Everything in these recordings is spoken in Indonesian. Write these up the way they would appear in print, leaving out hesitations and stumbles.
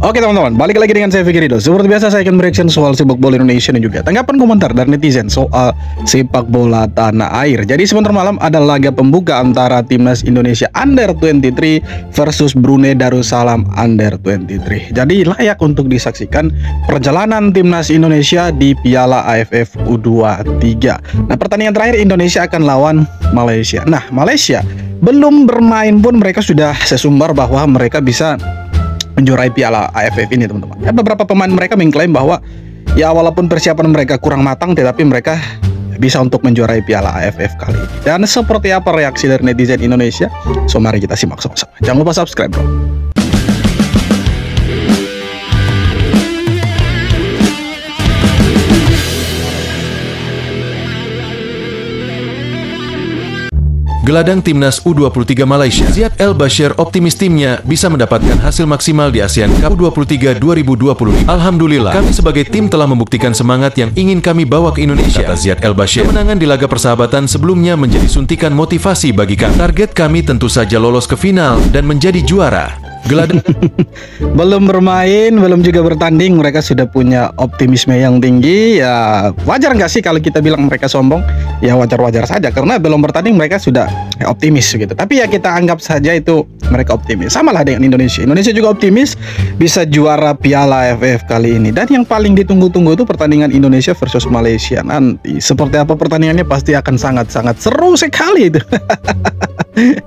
Oke teman-teman, balik lagi dengan saya Fikri Ridho. Seperti biasa saya akan bereaction soal sepak bola Indonesia dan juga tanggapan komentar dari netizen soal sepak bola tanah air. Jadi sebentar malam ada laga pembuka antara timnas Indonesia Under 23 versus Brunei Darussalam Under 23. Jadi layak untuk disaksikan perjalanan timnas Indonesia di Piala AFF U23. Nah, pertandingan terakhir Indonesia akan lawan Malaysia. Nah, Malaysia belum bermain pun mereka sudah sesumbar bahwa mereka bisa menjuarai Piala AFF ini, teman-teman. Ya, beberapa pemain mereka mengklaim bahwa ya walaupun persiapan mereka kurang matang, tetapi mereka bisa untuk menjuarai Piala AFF kali ini. Dan seperti apa reaksi dari netizen Indonesia? So mari kita simak sama-sama. Jangan lupa subscribe, bro. Gelandang timnas U23 Malaysia, Ziyad El Bashir optimis timnya bisa mendapatkan hasil maksimal di ASEAN Cup U23 2020. Alhamdulillah, kami sebagai tim telah membuktikan semangat yang ingin kami bawa ke Indonesia, kata Ziyad El Bashir. Kemenangan di laga persahabatan sebelumnya menjadi suntikan motivasi bagi kami. Target kami tentu saja lolos ke final dan menjadi juara. Gelandang belum bermain, belum juga bertanding, mereka sudah punya optimisme yang tinggi. Ya wajar nggak sih kalau kita bilang mereka sombong? Ya wajar-wajar saja, karena belum bertanding mereka sudah optimis gitu. Tapi ya kita anggap saja itu mereka optimis. Sama lah dengan Indonesia. Indonesia juga optimis bisa juara Piala AFF kali ini. Dan yang paling ditunggu-tunggu itu pertandingan Indonesia versus Malaysia nanti. Seperti apa pertandingannya pasti akan sangat-sangat seru sekali itu.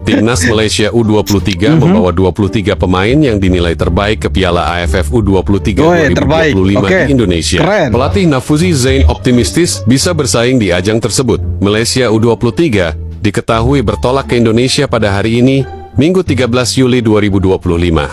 Timnas Malaysia U23 membawa 23 pemain yang dinilai terbaik ke Piala AFF U23 2025 di Indonesia. Keren. Pelatih Nafuzi Zain optimistis bisa bersaing di ajang tersebut. Malaysia U23 diketahui bertolak ke Indonesia pada hari ini, Minggu 13 Juli 2025.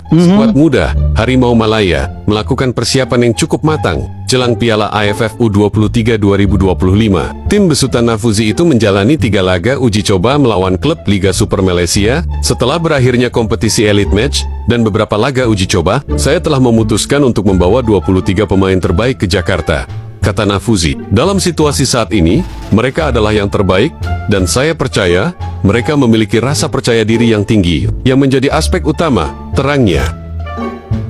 Skuad muda Harimau Malaya melakukan persiapan yang cukup matang jelang Piala AFF U23 2025. Tim besutan Nafuzi itu menjalani 3 laga uji coba melawan klub Liga Super Malaysia. Setelah berakhirnya kompetisi Elite Match dan beberapa laga uji coba, saya telah memutuskan untuk membawa 23 pemain terbaik ke Jakarta, kata Nafuzi. Dalam situasi saat ini, mereka adalah yang terbaik, dan saya percaya mereka memiliki rasa percaya diri yang tinggi, yang menjadi aspek utama, terangnya.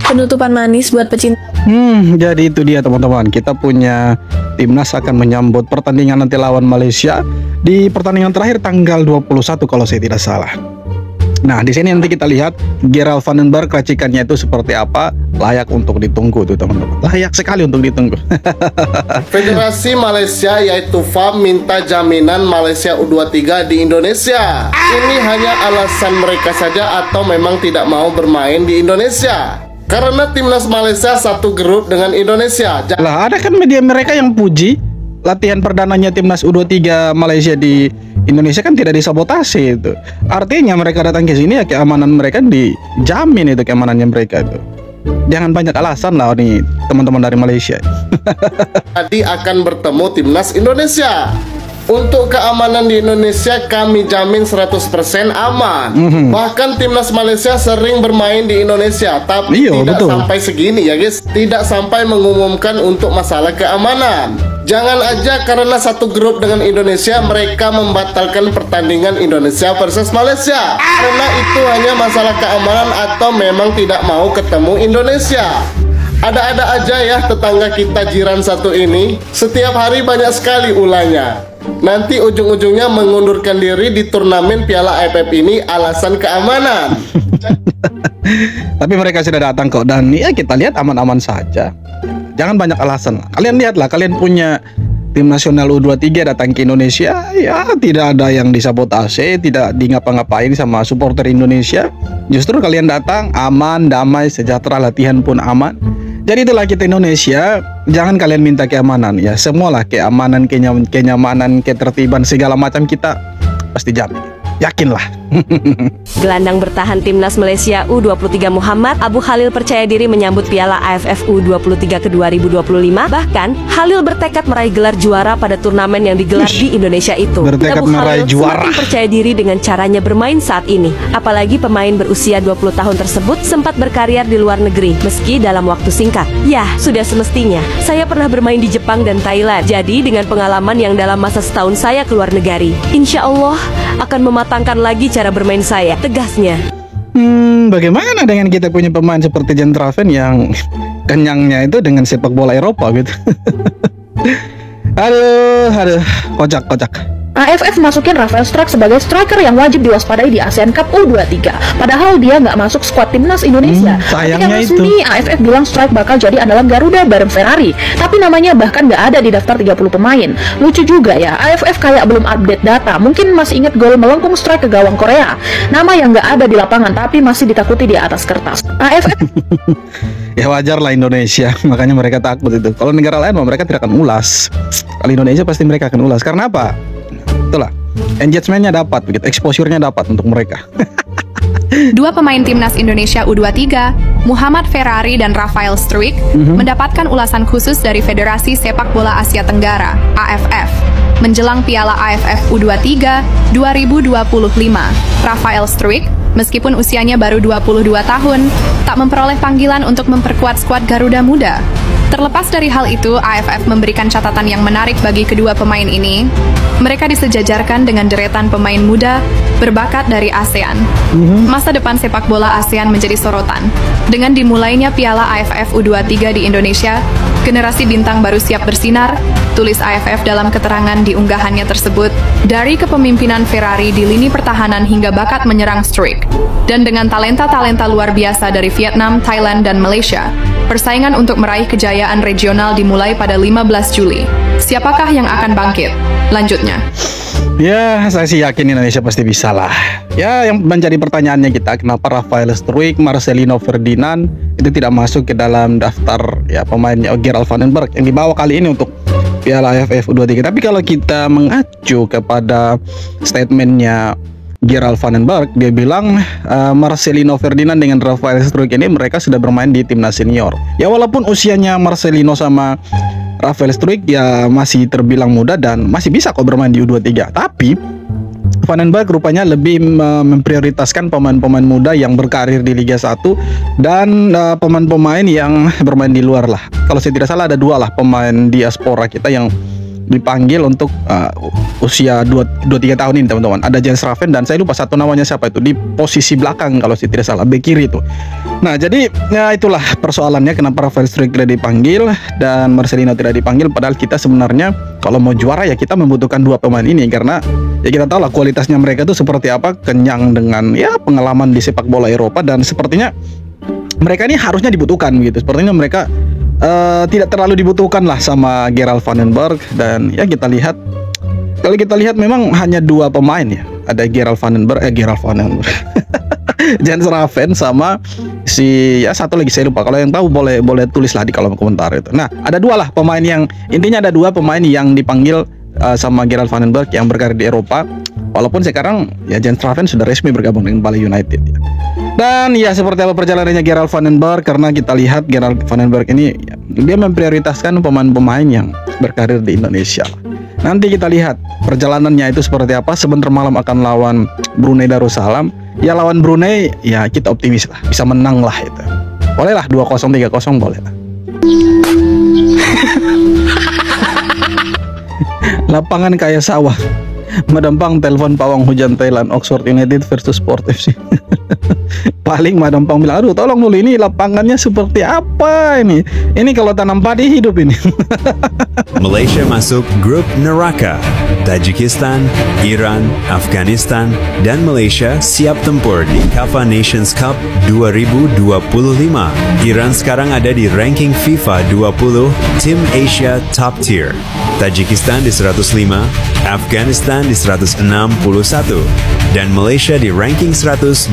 Penutupan manis buat pecinta. Jadi itu dia teman-teman. Kita punya timnas akan menyambut pertandingan nanti lawan Malaysia di pertandingan terakhir tanggal 21 kalau saya tidak salah. Nah, di sini nanti kita lihat Gerald Vandenberg racikannya itu seperti apa. Layak untuk ditunggu tuh teman-teman. Layak sekali untuk ditunggu. Federasi Malaysia yaitu FAM minta jaminan Malaysia U23 di Indonesia. Ini hanya alasan mereka saja atau memang tidak mau bermain di Indonesia? Karena timnas Malaysia satu grup dengan Indonesia. Lah, ada kan media mereka yang puji latihan perdananya timnas U23 Malaysia di Indonesia kan tidak disabotase itu. Artinya mereka datang ke sini ya keamanan mereka dijamin, itu keamanannya mereka itu. Jangan banyak alasan lah nih teman-teman dari Malaysia. Tadi akan bertemu timnas Indonesia. Untuk keamanan di Indonesia kami jamin 100% aman. Bahkan timnas Malaysia sering bermain di Indonesia, tapi tidak sampai segini ya guys. Tidak sampai mengumumkan untuk masalah keamanan. Jangan aja karena satu grup dengan Indonesia mereka membatalkan pertandingan Indonesia versus Malaysia. Karena itu hanya masalah keamanan atau memang tidak mau ketemu Indonesia. Ada-ada aja ya tetangga kita jiran satu ini. Setiap hari banyak sekali ulahnya. Nanti ujung-ujungnya mengundurkan diri di turnamen Piala AFF ini alasan keamanan. Tapi mereka sudah datang kok, dan ya kita lihat aman-aman saja. Jangan banyak alasan lah. Kalian lihatlah, kalian punya tim nasional U23 datang ke Indonesia, ya tidak ada yang disabotase, tidak di ngapa-ngapain sama supporter Indonesia. Justru kalian datang aman, damai, sejahtera, latihan pun aman. Jadi itulah kita Indonesia. Jangan kalian minta keamanan ya, semualah keamanan, kenyamanan, ketertiban segala macam kita pasti jamin. Yakinlah. Gelandang bertahan timnas Malaysia U23 Muhammad Abu Khalil percaya diri menyambut Piala AFF U23 ke 2025. Bahkan Khalil bertekad meraih gelar juara pada turnamen yang digelar di Indonesia itu. Bertekad meraih juara. Semakin percaya diri dengan caranya bermain saat ini. Apalagi pemain berusia 20 tahun tersebut sempat berkarir di luar negeri meski dalam waktu singkat. Ya, sudah semestinya. Saya pernah bermain di Jepang dan Thailand. Jadi dengan pengalaman yang dalam masa setahun saya keluar negeri, insya Allah akan mematangkan lagi cara bermain saya, tegasnya. Bagaimana dengan kita punya pemain seperti Jan Traven yang kenyangnya itu dengan sepak bola Eropa gitu. Aduh, kocak. AFF masukin Rafael Struijk sebagai striker yang wajib diwaspadai di ASEAN Cup U23. Padahal dia nggak masuk skuad timnas Indonesia. Sayangnya itu. AFF bilang Struijk bakal jadi andalan Garuda bareng Ferrari. Tapi namanya bahkan nggak ada di daftar 30 pemain. Lucu juga ya, AFF kayak belum update data. Mungkin masih inget gol melengkung Struijk ke gawang Korea. Nama yang nggak ada di lapangan tapi masih ditakuti di atas kertas. AFF ya wajar lah Indonesia, makanya mereka takut itu. Kalau negara lain mereka tidak akan ulas. Kalau Indonesia pasti mereka akan ulas. Karena apa? Itulah, engagement-nya dapat, begitu, exposure-nya dapat untuk mereka. Dua pemain timnas Indonesia U23, Muhammad Ferrari dan Rafael Struijk, mendapatkan ulasan khusus dari Federasi Sepak Bola Asia Tenggara (AFF) menjelang Piala AFF U23 2025. Rafael Struijk, meskipun usianya baru 22 tahun, tak memperoleh panggilan untuk memperkuat skuad Garuda Muda. Terlepas dari hal itu, AFF memberikan catatan yang menarik bagi kedua pemain ini. Mereka disejajarkan dengan deretan pemain muda berbakat dari ASEAN. Masa depan sepak bola ASEAN menjadi sorotan. Dengan dimulainya Piala AFF U23 di Indonesia, generasi bintang baru siap bersinar, tulis AFF dalam keterangan di unggahannya tersebut. Dari kepemimpinan Ferrari di lini pertahanan hingga bakat menyerang Struijk, dan dengan talenta-talenta luar biasa dari Vietnam, Thailand, dan Malaysia, persaingan untuk meraih kejayaan regional dimulai pada 15 Juli. Siapakah yang akan bangkit? Lanjutnya. Ya, saya sih yakin Indonesia pasti bisa lah. Ya, yang menjadi pertanyaannya kita, kenapa Rafael Struijk, Marcelino Ferdinand itu tidak masuk ke dalam daftar ya pemainnya Gerald van den Berg yang dibawa kali ini untuk Piala AFF U23. Tapi kalau kita mengacu kepada statementnya Gerald van den Berg, dia bilang Marcelino Ferdinand dengan Rafael Struijk ini mereka sudah bermain di timnas senior. Ya walaupun usianya Marcelino sama Rafael Struijk ya masih terbilang muda dan masih bisa kok bermain di U23. Tapi Van den Berg rupanya lebih memprioritaskan pemain-pemain muda yang berkarir di Liga 1 dan pemain-pemain yang bermain di luar lah. Kalau saya tidak salah ada dua lah pemain diaspora kita yang dipanggil untuk usia 23 tahun ini teman-teman. Ada Jan Traven dan saya lupa satu namanya siapa itu di posisi belakang kalau saya tidak salah, bek kiri itu. Nah jadi ya itulah persoalannya kenapa Rafael Struijk tidak dipanggil dan Marcelino tidak dipanggil, padahal kita sebenarnya kalau mau juara ya kita membutuhkan dua pemain ini karena ya kita tahu lah kualitasnya mereka itu seperti apa, kenyang dengan ya pengalaman di sepak bola Eropa dan sepertinya mereka ini harusnya dibutuhkan gitu. Sepertinya mereka tidak terlalu dibutuhkan lah sama Gerald van den Berg dan ya kita lihat kalau kita lihat memang hanya dua pemain ya, ada Gerald van den Berg Jan Traven sama si ya satu lagi saya lupa, kalau yang tahu boleh tulis lah di kolom komentar itu. Nah ada dua lah pemain yang intinya ada dua pemain yang dipanggil sama Gerald van den Berg yang berkarir di Eropa, walaupun sekarang ya Jan Traven sudah resmi bergabung dengan Bali United ya. Dan ya seperti apa perjalanannya Gerald van den Berg, karena kita lihat Gerald van den Berg ini ya, dia memprioritaskan pemain-pemain yang berkarir di Indonesia. Nanti kita lihat perjalanannya itu seperti apa. Sebentar malam akan lawan Brunei Darussalam. Ya lawan Brunei ya kita optimis lah, bisa menang lah itu. Boleh lah 2-0 3-0 boleh lah. Lapangan kayak sawah. Madampang telepon pawang hujan Thailand, Oxford United versus Sport FC. Paling Madampang bilang, aduh tolong dulu ini lapangannya seperti apa ini? Ini kalau tanam padi hidup ini. Malaysia masuk grup neraka. Tajikistan, Iran, Afghanistan, dan Malaysia siap tempur di CAF Nations Cup 2025. Iran sekarang ada di ranking FIFA 20, tim Asia top tier. Tajikistan di 105, Afghanistan di 161, dan Malaysia di ranking 126.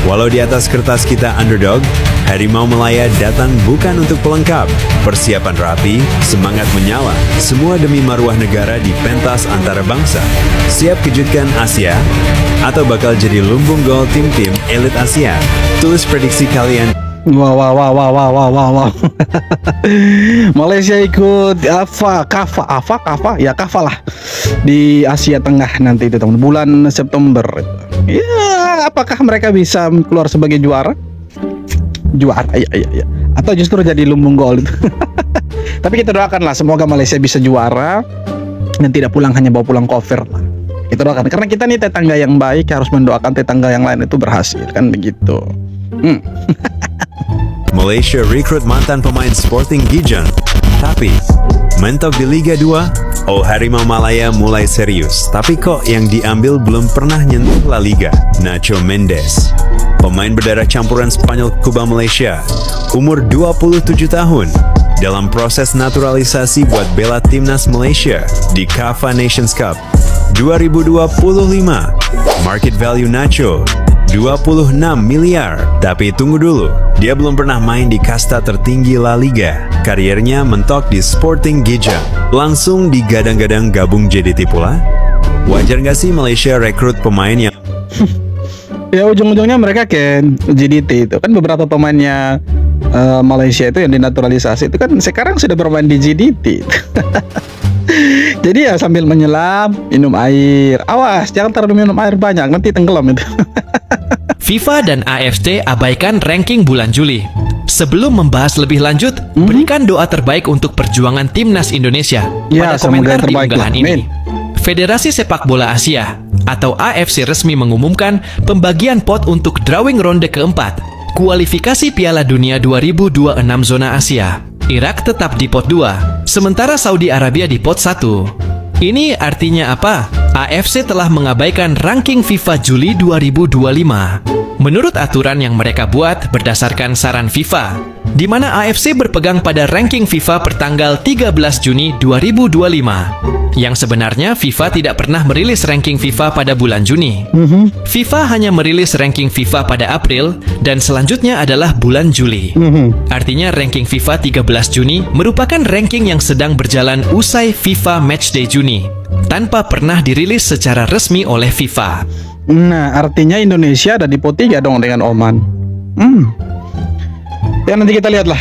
Walau di atas kertas kita underdog, Harimau Malaya datang bukan untuk pelengkap. Persiapan rapi, semangat menyala, semua demi maruah negara di pentas antara bangsa. Siap kejutkan Asia? Atau bakal jadi lumbung gol tim-tim elit Asia? Tulis prediksi kalian. Wow. Malaysia ikut KAFA lah di Asia Tengah nanti itu teman, bulan September. Ya, apakah mereka bisa keluar sebagai juara? Ya. Atau justru jadi lumbung gol itu. Tapi kita doakan lah semoga Malaysia bisa juara dan tidak hanya bawa pulang cover lah. Kita doakan, karena kita nih tetangga yang baik, harus mendoakan tetangga yang lain itu berhasil, kan begitu. Malaysia rekrut mantan pemain Sporting Gijon. Tapi, mentok di Liga 2, Harimau Malaya mulai serius. Tapi kok yang diambil belum pernah nyentuh La Liga? Nacho Mendes, pemain berdarah campuran Spanyol Kuba Malaysia, umur 27 tahun, dalam proses naturalisasi buat bela timnas Malaysia di CAF Nations Cup 2025. Market value Nacho 26 miliar. Tapi tunggu dulu, dia belum pernah main di kasta tertinggi La Liga. Kariernya mentok di Sporting Gijon. Langsung digadang-gadang gabung JDT pula. Wajar nggak sih Malaysia rekrut pemain yang Ya ujung-ujungnya mereka ke JDT itu kan, beberapa pemainnya Malaysia itu yang dinaturalisasi itu kan sekarang sudah bermain di JDT. Jadi ya sambil menyelam, minum air. Awas, jangan terlalu minum air banyak, nanti tenggelam itu. FIFA dan AFC abaikan ranking bulan Juli. Sebelum membahas lebih lanjut, berikan doa terbaik untuk perjuangan timnas Indonesia Ya, pada semoga komentar yang di terbaik unggahan lah. ini. Amin. Federasi Sepak Bola Asia atau AFC resmi mengumumkan pembagian pot untuk drawing ronde keempat kualifikasi Piala Dunia 2026 zona Asia. Irak tetap di pot 2, sementara Saudi Arabia di pot 1. Ini artinya apa? AFC telah mengabaikan ranking FIFA Juli 2025. Menurut aturan yang mereka buat berdasarkan saran FIFA, di mana AFC berpegang pada ranking FIFA pertanggal 13 Juni 2025. Yang sebenarnya FIFA tidak pernah merilis ranking FIFA pada bulan Juni. FIFA hanya merilis ranking FIFA pada April dan selanjutnya adalah bulan Juli. Artinya ranking FIFA 13 Juni merupakan ranking yang sedang berjalan usai FIFA Matchday Juni, tanpa pernah dirilis secara resmi oleh FIFA. Nah, artinya Indonesia ada di pot 3 dong dengan Oman. Ya nanti kita lihatlah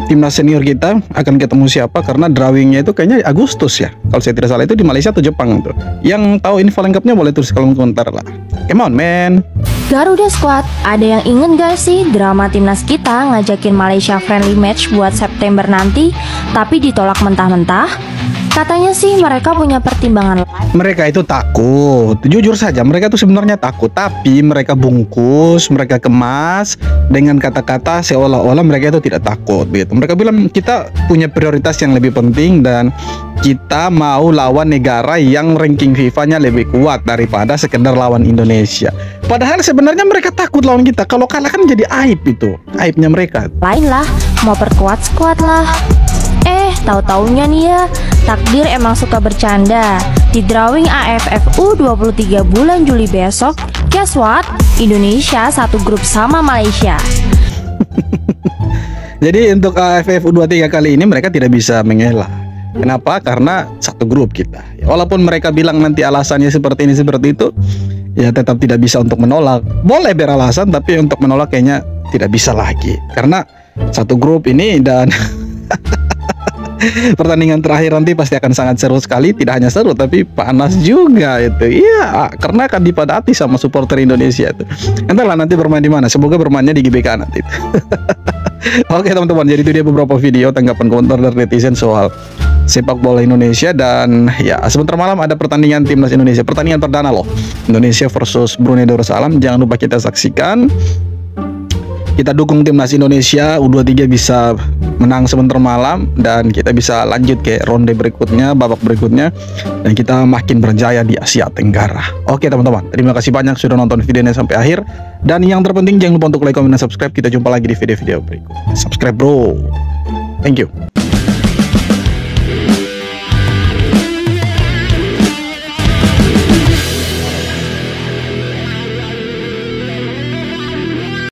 timnas senior kita akan ketemu siapa, karena drawingnya itu kayaknya Agustus ya. Kalau saya tidak salah itu di Malaysia atau Jepang tuh. Yang tahu info lengkapnya boleh tulis kolom komentar lah. Come on man. Garuda Squad, ada yang ingin gak sih drama timnas kita ngajakin Malaysia friendly match buat September nanti, tapi ditolak mentah-mentah? Katanya sih mereka punya pertimbangan lain. Mereka itu takut, jujur saja mereka itu sebenarnya takut, tapi mereka bungkus, mereka kemas dengan kata-kata seolah-olah mereka itu tidak takut gitu. Mereka bilang kita punya prioritas yang lebih penting dan kita mau lawan negara yang ranking FIFA-nya lebih kuat daripada sekedar lawan Indonesia. Padahal sebenarnya mereka takut lawan kita. Kalau kalah kan jadi aib, itu aibnya mereka. Lain lah, mau perkuat squad lah. Tahu-taunya nih ya, takdir emang suka bercanda. Di drawing AFF U23 bulan Juli besok, guess what? Indonesia satu grup sama Malaysia. Jadi untuk AFF U23 kali ini mereka tidak bisa mengelak. Kenapa? Karena satu grup kita. Walaupun mereka bilang nanti alasannya seperti ini seperti itu, ya tetap tidak bisa untuk menolak. Boleh beralasan, tapi untuk menolak kayaknya tidak bisa lagi. Karena satu grup ini dan pertandingan terakhir nanti pasti akan sangat seru sekali. Tidak hanya seru tapi panas juga itu. Iya, karena akan dipadati sama supporter Indonesia itu. Entahlah nanti bermain di mana. Semoga bermainnya di GBK nanti. Oke teman-teman, jadi itu dia beberapa video tanggapan komentar dari netizen soal sepak bola Indonesia. Dan ya sebentar malam ada pertandingan timnas Indonesia, pertandingan perdana loh, Indonesia versus Brunei Darussalam. Jangan lupa kita saksikan. Kita dukung timnas Indonesia U23 bisa menang sebentar malam dan kita bisa lanjut ke ronde berikutnya, babak berikutnya, dan kita makin berjaya di Asia Tenggara. Oke teman-teman, terima kasih banyak sudah nonton videonya sampai akhir. Dan yang terpenting jangan lupa untuk like, comment, dan subscribe. Kita jumpa lagi di video-video berikut. Subscribe bro. Thank you.